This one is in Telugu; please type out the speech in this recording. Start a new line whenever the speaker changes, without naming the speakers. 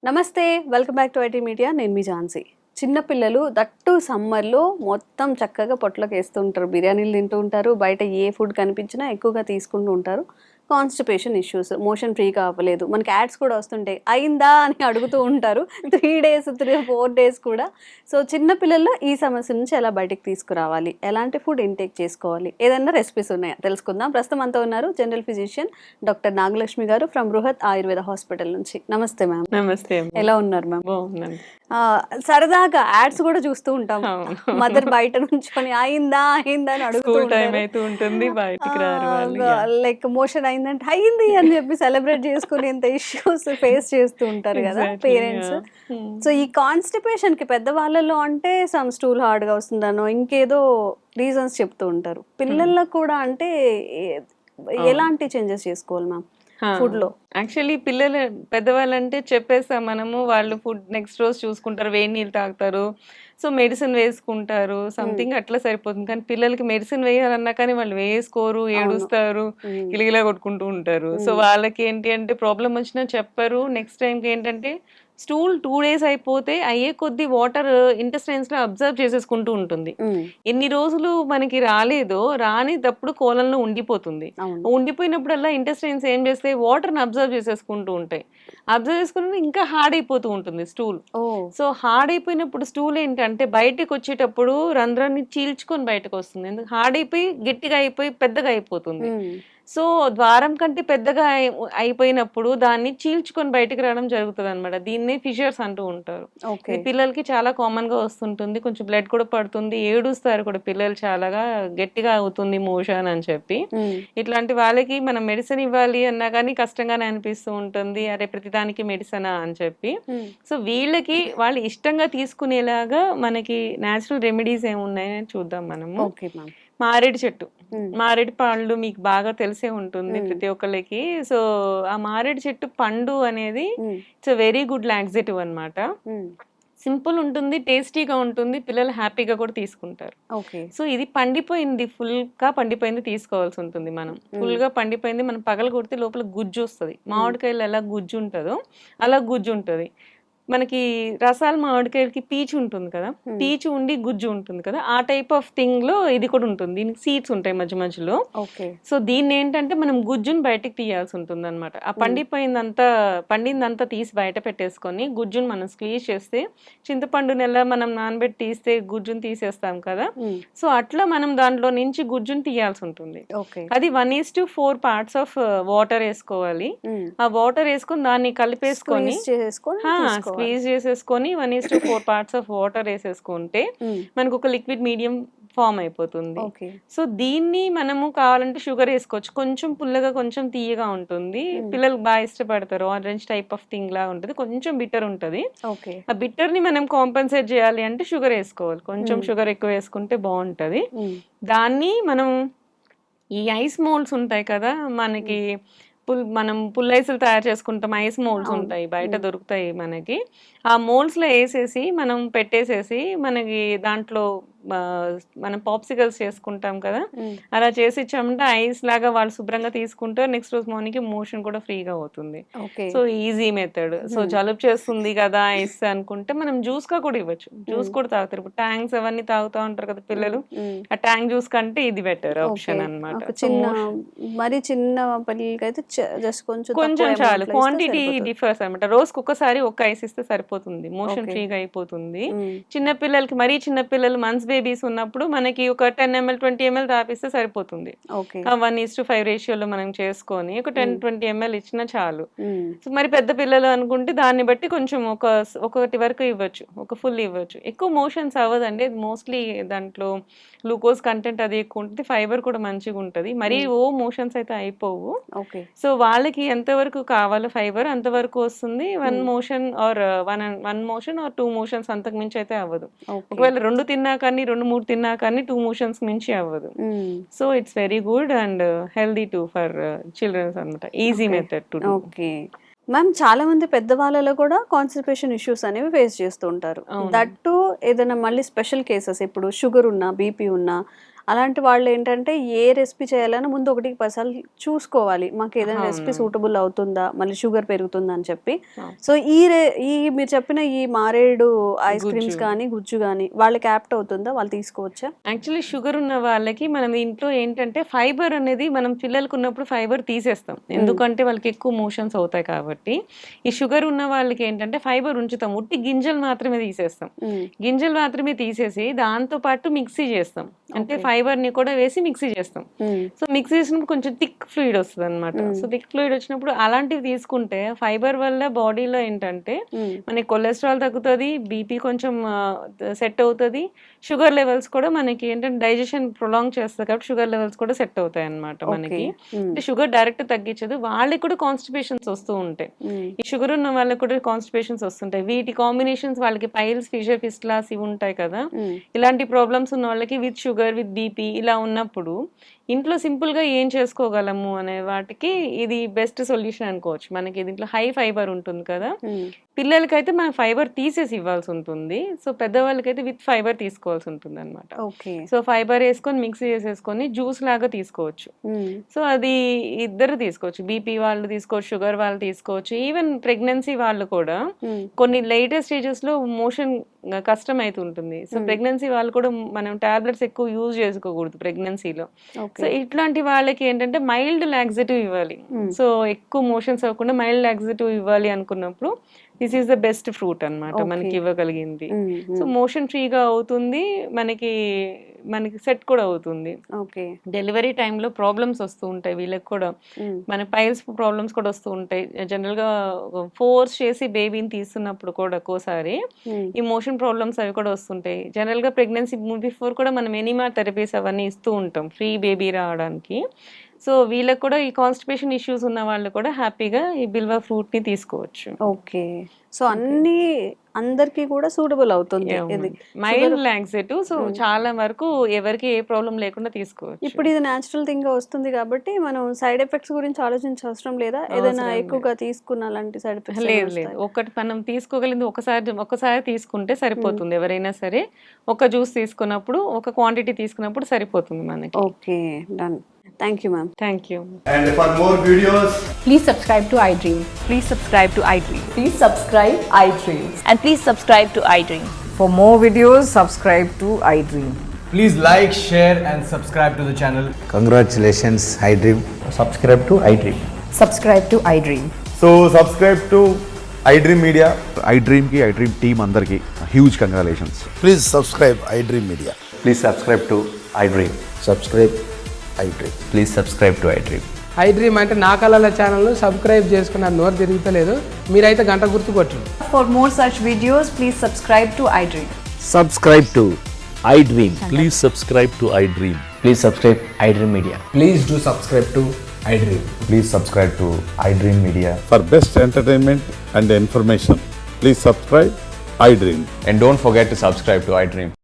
నమస్తే, welcome back to IT media. నేను మీ ఝాన్సీ. చిన్న పిల్లలు దట్టు సమ్మర్లో మొత్తం చక్కగా పొట్లోకి వేస్తూ ఉంటారు, బిర్యానీలు తింటూ ఉంటారు, బయట ఏ ఫుడ్ కనిపించినా ఎక్కువగా తీసుకుంటూ ఉంటారు. కాన్స్టిపేషన్ ఇష్యూస్, మోషన్ ఫ్రీగా అవ్వలేదు, మనకి యాడ్స్ కూడా వస్తుంటాయి, అయిందా అని అడుగుతూ ఉంటారు 3 days 4 days కూడా. సో చిన్న పిల్లల్లో ఈ సమస్య నుంచి ఎలా బయటికి తీసుకురావాలి, ఎలాంటి ఫుడ్ ఇంటేక్ చేసుకోవాలి, ఏదైనా రెసిపీస్ ఉన్నాయా తెలుసుకుందాం. ప్రస్తుతం అంతా ఉన్నారు జనరల్ ఫిజిషియన్ డాక్టర్ నాగలక్ష్మి గారు ఫ్రమ్ బృహత్ ఆయుర్వేద హాస్పిటల్ నుంచి. నమస్తే మ్యామ్.
నమస్తే.
ఎలా ఉన్నారు మ్యామ్?
బాగున్నాను.
సరదాగా యాడ్స్ కూడా చూస్తూ ఉంటాం, మదర్ బయట నుంచుకొని అయిందా అయిందా అని అడుగుతూ
ఉంటుంది, బయటికి రారు వాళ్ళు.
లైక్ మోషన్ అయిందంటే అయింది అని చెప్పి సెలబ్రేట్ చేసుకుని ఇంత ఇష్యూస్ ఫేస్ చేస్తూ ఉంటారు కదా పేరెంట్స్. సో ఈ కాన్స్టిపేషన్ కి పెద్దవాళ్ళలో అంటే సమ్ స్టూల్ హార్డ్ గా వస్తుందనో ఇంకేదో రీజన్స్ చెప్తూ ఉంటారు. పిల్లల్లో కూడా అంటే ఎలాంటి చేంజెస్ చేసుకోవాలి మ్యామ్ ఫుడ్ లో?
యాక్చువల్లీ పిల్లలు పెద్దవాళ్ళంటే చెప్పేస్తాం మనము, వాళ్ళు ఫుడ్ నెక్స్ట్ రోజు చూసుకుంటారు, వేడి నీళ్ళు తాగుతారు, సో మెడిసిన్ వేసుకుంటారు, సంథింగ్ అట్లా సరిపోతుంది. కానీ పిల్లలకి మెడిసిన్ వేయాలన్నా కానీ వాళ్ళు వేసుకోరు, ఏడుస్తారు, గిలిగిలా కొట్టుకుంటూ ఉంటారు. సో వాళ్ళకి ఏంటి అంటే ప్రాబ్లం వచ్చినా చెప్పరు. నెక్స్ట్ టైంకి ఏంటంటే స్టూల్ 2 days అయిపోతే అయ్యే కొద్ది వాటర్ ఇంటెస్టైన్స్ లో అబ్జర్వ్ చేసేసుకుంటూ ఉంటుంది. ఎన్ని రోజులు మనకి రాలేదో రానిదప్పుడు కోలంలో ఉండిపోతుంది. ఉండిపోయినప్పుడల్లా ఇంటెస్టైన్స్ ఏం చేస్తాయి, వాటర్ ని అబ్జర్వ్ చేసేసుకుంటూ ఉంటాయి. అబ్జర్వ్ చేసుకుని ఇంకా హార్డ్ అయిపోతూ ఉంటుంది స్టూల్. సో హార్డ్ అయిపోయినప్పుడు స్టూల్ ఏంటంటే బయటకు వచ్చేటప్పుడు రంధ్రాన్ని చీల్చుకొని బయటకు వస్తుంది. ఎందుకు హార్డ్ అయిపోయి గట్టిగా అయిపోయి పెద్దగా అయిపోతుంది. సో ద్వారం కంటే పెద్దగా అయిపోయినప్పుడు దాన్ని చీల్చుకొని బయటకు రావడం జరుగుతుంది అనమాట. దీన్నే ఫిషర్స్ అంటూ ఉంటారు. పిల్లలకి చాలా కామన్ గా వస్తుంటుంది, కొంచెం బ్లడ్ కూడా పడుతుంది, ఏడుస్తారు కూడా పిల్లలు, చాలాగా గట్టిగా అవుతుంది మోషన్ అని చెప్పి. ఇట్లాంటి వాళ్ళకి మనం మెడిసిన్ ఇవ్వాలి అన్నా కానీ కష్టంగానే అనిపిస్తూ ఉంటుంది, అరే ప్రతిదానికి మెడిసినా అని చెప్పి. సో వీళ్ళకి వాళ్ళు ఇష్టంగా తీసుకునేలాగా మనకి న్యాచురల్ రెమెడీస్ ఏమున్నాయని చూద్దాం మనము. మారేడు చెట్టు, మారేడు పండ్లు మీకు బాగా తెలిసే ఉంటుంది ప్రతి ఒక్కరికి. సో ఆ మారేడు చెట్టు పండు అనేది ఇట్స్ వెరీ గుడ్ లాక్సేటివ్ అన్నమాట. సింపుల్ ఉంటుంది, టేస్టీగా ఉంటుంది, పిల్లలు హ్యాపీగా కూడా తీసుకుంటారు. సో ఇది పండిపోయింది, ఫుల్ గా పండిపోయింది తీసుకోవాల్సి ఉంటుంది. మనం ఫుల్ గా పండిపోయింది మనం పగల కొడితే లోపల గుజ్జు వస్తుంది. మామిడికాయలు ఎలా గుజ్జు ఉంటుందో అలా గుజ్జు ఉంటుంది. మనకి రసాల మామిడికాయలకి పీచు ఉంటుంది కదా, పీచు ఉండి గుజ్జు ఉంటుంది కదా, ఆ టైప్ ఆఫ్ థింగ్ లో ఇది కూడా ఉంటుంది. దీనికి సీడ్స్ ఉంటాయి మధ్య మధ్యలో. సో దీన్ని ఏంటంటే మనం గుజ్జుని బయటకు తీయాల్సి ఉంటుంది అనమాట. ఆ పండిందంతా తీసి బయట పెట్టేసుకొని గుజ్జుని మనం స్క్వీజ్ చేస్తే, చింతపండుని ఎలా మనం నానబెట్టి తీస్తే గుజ్జుని తీసేస్తాం కదా, సో అట్లా మనం దాంట్లో నుంచి గుజ్జుని తీయాల్సి ఉంటుంది. అది 1:4 parts ఆఫ్ వాటర్ వేసుకోవాలి. ఆ వాటర్ వేసుకొని దాన్ని కలిపేసుకొని స్క్వీజ్ చేసేసుకొని 1:4 parts ఆఫ్ వాటర్ వేసేసుకుంటే మనకు ఒక లిక్విడ్ మీడియం ఫామ్ అయిపోతుంది. సో దీన్ని మనము కావాలంటే షుగర్ వేసుకోవచ్చు, కొంచెం పుల్లగా కొంచెం తీయగా ఉంటుంది, పిల్లలు బాగా ఇష్టపడతారు. ఆరెంజ్ టైప్ ఆఫ్ థింగ్ లా ఉంటుంది, కొంచెం బిటర్ ఉంటుంది. ఆ బిటర్ ని మనం కాంపెన్సేట్ చేయాలి అంటే షుగర్ వేసుకోవాలి, కొంచెం షుగర్ ఎక్కువ వేసుకుంటే బాగుంటది. దాన్ని మనం ఈ ఐస్ మోల్డ్స్ ఉంటాయి కదా మనకి, మనం పుల్లైసులు తయారు చేసుకుంటాం, ఐస్ మోల్డ్స్ ఉంటాయి బయట దొరుకుతాయి మనకి. ఆ మోల్డ్స్ లో వేసేసి మనం పెట్టేసేసి, మనకి దాంట్లో మనం పాప్సికల్స్ చేసుకుంటాం కదా, అలా చేసి ఇచ్చామంటే ఐస్ లాగా వాళ్ళు శుభ్రంగా తీసుకుంటారు. నెక్స్ట్ రోజు మార్నింగ్ మోషన్ కూడా ఫ్రీగా అవుతుంది. So easy method. సో జలుబు చేస్తుంది కదా ఐస్ అనుకుంటే మనం జ్యూస్ గా కూడా ఇవ్వచ్చు, జ్యూస్ కూడా తాగుతారు. ఇప్పుడు ట్యాంక్స్ అవన్నీ తాగుతా ఉంటారు కదా పిల్లలు, ఆ ట్యాంక్ జ్యూస్ కంటే ఇది బెటర్ ఆప్షన్ అనమాట.
మరి చిన్న పిల్లలకైతే జస్ట్
కొంచెం చాలు, క్వాంటిటీ డిఫర్స్ అనమాట. రోజుకి ఒక్కసారి ఒక ఐస్ ఇస్తే సరిపోతుంది, మోషన్ ఫ్రీగా అయిపోతుంది. చిన్న పిల్లలకి, మరీ చిన్న పిల్లలు మంత్స్ బేబీస్ ఉన్నప్పుడు మనకి ఒక 10 ml 20 ml తాపిస్తే సరిపోతుంది. 1:5 రేషియోలో మనం చేసుకొని ఒక 10-20 ml ఇచ్చినా చాలు. సో మరి పెద్ద పిల్లలు అనుకుంటే దాన్ని బట్టి కొంచెం ఒకటి వరకు ఇవ్వచ్చు, ఒక ఫుల్ ఇవ్వచ్చు. ఎక్కువ మోషన్స్ అవ్వదండి, మోస్ట్లీ దాంట్లో గ్లూకోజ్ కంటెంట్ అది ఎక్కువ ఉంటుంది, ఫైబర్ కూడా మంచిగా ఉంటుంది, మరీ మోషన్స్ అయితే అయిపోవు. సో వాళ్ళకి ఎంతవరకు కావాలో ఫైబర్ అంతవరకు వస్తుంది. 1 motion ఆర్ 2 motions అంతకు మించి అయితే అవ్వదు. ఒకవేళ 2 తిన్నా కానీ 2-3 తిన్నా కానీ 2 motions మించి అవ్వదు. So it's very good and healthy to for childrens అనమాట. Easy method to do.
Ma'am చాలా మంది పెద్దవాళ్ళలో కూడా కాన్స్టిపేషన్ ఇష్యూస్ అనేవి ఫేస్ చేస్తూ ఉంటారు. దట్టు ఏదైనా మళ్ళీ స్పెషల్ కేసెస్, ఇప్పుడు షుగర్ ఉన్నా బీపీ ఉన్నా అలాంటి వాళ్ళు ఏంటంటే ఏ రెసిపీ చేయాలన్నా ముందు 1-10 చూసుకోవాలి. మాకు ఏదైనా రెసిపీ
అవును.
సూటబుల్ అవుతుందా? మళ్ళీ షుగర్ పెరుగుతుందా అని చెప్పి.
అవును.
సో ఈ మీరు చెప్పిన ఈ మారేడు ఐస్ క్రీమ్స్
గుజ్జు.
కానీ, గుజ్జు గానీ వాళ్ళకి యాప్ట్ అవుతుందా? వాళ్ళు తీసుకోవచ్చా?
యాక్చువల్లీ షుగర్ ఉన్న వాళ్ళకి మనం ఇంట్లో ఏంటంటే ఫైబర్ అనేది మనం పిల్లలకు ఉన్నప్పుడు ఫైబర్ తీసేస్తాం. ఎందుకంటే వాళ్ళకి ఎక్కువ మోషన్స్ అవుతాయి కాబట్టి. ఈ షుగర్ ఉన్న వాళ్ళకి ఏంటంటే ఫైబర్ ఉంచుతాం. ఉట్టి గింజలు మాత్రమే తీసేస్తాం. గింజలు మాత్రమే తీసేసి దాంతో పాటు మిక్సీ చేస్తాం. అంటే ఫైబర్ ని కూడా వేసి మిక్సీ చేస్తాం. సో మిక్సీ చేసినప్పుడు కొంచెం థిక్ ఫ్లూయిడ్ వస్తుంది అనమాట. సో థిక్ ఫ్లూయిడ్ వచ్చినప్పుడు అలాంటివి తీసుకుంటే ఫైబర్ వల్ల బాడీలో ఏంటంటే మనకి కొలెస్ట్రాల్ తగ్గుతుంది, బీపీ కొంచెం సెట్ అవుతుంది, షుగర్ లెవెల్స్ కూడా మనకి ఏంటంటే డైజెషన్ ప్రొలాంగ్ చేస్తుంది కాబట్టి షుగర్ లెవెల్స్ కూడా సెట్ అవుతాయి అనమాట మనకి. అంటే షుగర్ డైరెక్ట్ తగ్గించదు, వాళ్ళకి కూడా కాన్స్టిపేషన్స్ వస్తూ ఉంటాయి. ఈ షుగర్ ఉన్న వాళ్ళకి కూడా కాన్స్టిపేషన్స్ వస్తుంటాయి. వీటి కాంబినేషన్స్ వాళ్ళకి పైల్స్, ఫిషర్, ఫిస్టులాస్ ఇవి ఉంటాయి కదా, ఇలాంటి ప్రాబ్లమ్స్ ఉన్న వాళ్ళకి విత్ షుగర్ విత్ బీపీ ఇలా ఉన్నప్పుడు ఇంట్లో సింపుల్ గా ఏం చేసుకోగలము అనే వాటికి ఇది బెస్ట్ సొల్యూషన్ అనుకోవచ్చు. మనకి దీంట్లో హై ఫైబర్ ఉంటుంది కదా, పిల్లలకైతే మనం ఫైబర్ తీసేసి ఇవ్వాల్సి ఉంటుంది. సో పెద్దవాళ్ళకైతే విత్ ఫైబర్ తీసుకోవాల్సి ఉంటుంది అనమాట. సో ఫైబర్ వేసుకొని మిక్సీ చేసేసుకొని జ్యూస్ లాగా తీసుకోవచ్చు. సో అది ఇద్దరు తీసుకోవచ్చు, బీపీ వాళ్ళు తీసుకోవచ్చు, షుగర్ వాళ్ళు తీసుకోవచ్చు, ఈవెన్ ప్రెగ్నెన్సీ వాళ్ళు కూడా. కొన్ని లేటెస్ట్ స్టేజెస్ లో మోషన్ కష్టం అవుతుంటుంది. సో ప్రెగ్నెన్సీ వాళ్ళు కూడా మనం టాబ్లెట్స్ ఎక్కువ యూజ్ చేసుకోకూడదు ప్రెగ్నెన్సీలో. సో ఇట్లాంటి వాళ్ళకి ఏంటంటే మైల్డ్ లాక్సేటివ్ ఇవ్వాలి. సో ఎక్కువ మోషన్స్ అవ్వకుండా మైల్డ్ లాక్సేటివ్ ఇవ్వాలి అనుకున్నప్పుడు this is the best fruit అన్నమాట మనకి ఇవ్వగలిగింది. సో మోషన్ ఫ్రీగా అవుతుంది, మనకి సెట్ కూడా అవుతుంది. డెలివరీ టైంలో ప్రాబ్లమ్స్ వస్తూ ఉంటాయి వీళ్ళకి కూడా, మన పైల్స్ ప్రాబ్లమ్స్ కూడా వస్తూ ఉంటాయి. జనరల్ గా ఫోర్స్ చేసి బేబీని తీస్తున్నప్పుడు కూడా ఒక్కోసారి ఈ మోషన్ ప్రాబ్లమ్స్ అవి కూడా వస్తుంటాయి. జనరల్ గా ప్రెగ్నెన్సీ బిఫోర్ కూడా మనం ఎనిమా థెరపీస్ అవన్నీ ఇస్తూ ఉంటాం ఫ్రీ బేబీ రావడానికి. సో వీళ్ళకి కూడా ఈ కాన్స్టిపేషన్ ఇష్యూస్ ఉన్న వాళ్ళు కూడా హ్యాపీగా ఈ బిల్వా ఫ్రూట్ ని తీసుకోవచ్చు.
ఓకే, సో అన్ని అందరికి కూడా సూటబుల్ అవుతుంది ఇది
మైల్డ్ లాక్సేటివ్. సో చాలా వరకు ఎవరికి ఏ ప్రాబ్లం లేకుండా తీసుకోవచ్చు.
ఇప్పుడు ఇది న్యాచురల్ థింగ్ గా వస్తుంది కాబట్టి మనం సైడ్ ఎఫెక్ట్స్ గురించి ఆలోచించవసరం లేదా? ఏదైనా ఎక్కువగా తీసుకున్న అలాంటి సైడ్ ఎఫెక్ట్స్?
లేదు, ఒకటి మనం తీసుకోగలిగింది ఒకసారి తీసుకుంటే సరిపోతుంది. ఎవరైనా సరే ఒక జ్యూస్ తీసుకున్నప్పుడు ఒక క్వాంటిటీ తీసుకున్నప్పుడు సరిపోతుంది మనకి.
Okay, done. Thank you, ma'am.
Thank you.
And for more videos,
please subscribe to iDream.
Please subscribe to iDream.
Please subscribe iDream.
And please subscribe to iDream.
For more videos, subscribe to iDream.
Please like, share and subscribe to the channel.
Congratulations, iDream.
Subscribe to iDream.
Subscribe to iDream.
so subscribe to iDream Media.
iDream team andarki huge congratulations.
Please subscribe iDream Media.
Please subscribe to iDream.
Subscribe iDream.
Please subscribe to iDream.
iDream అంటే నా కళల ఛానల్ను సబ్స్క్రైబ్ చేసుకున్న నోరు తిరుగుతలేదు, మీరైతే గంట గుర్తు కొట్టండి.
For more such videos, please subscribe to iDream.
Subscribe to iDream.
Please subscribe to iDream.
Please subscribe iDream Media.
Please do subscribe to iDream.
Please subscribe to iDream Media.
For best entertainment and information, please subscribe iDream.
And don't forget to subscribe to iDream.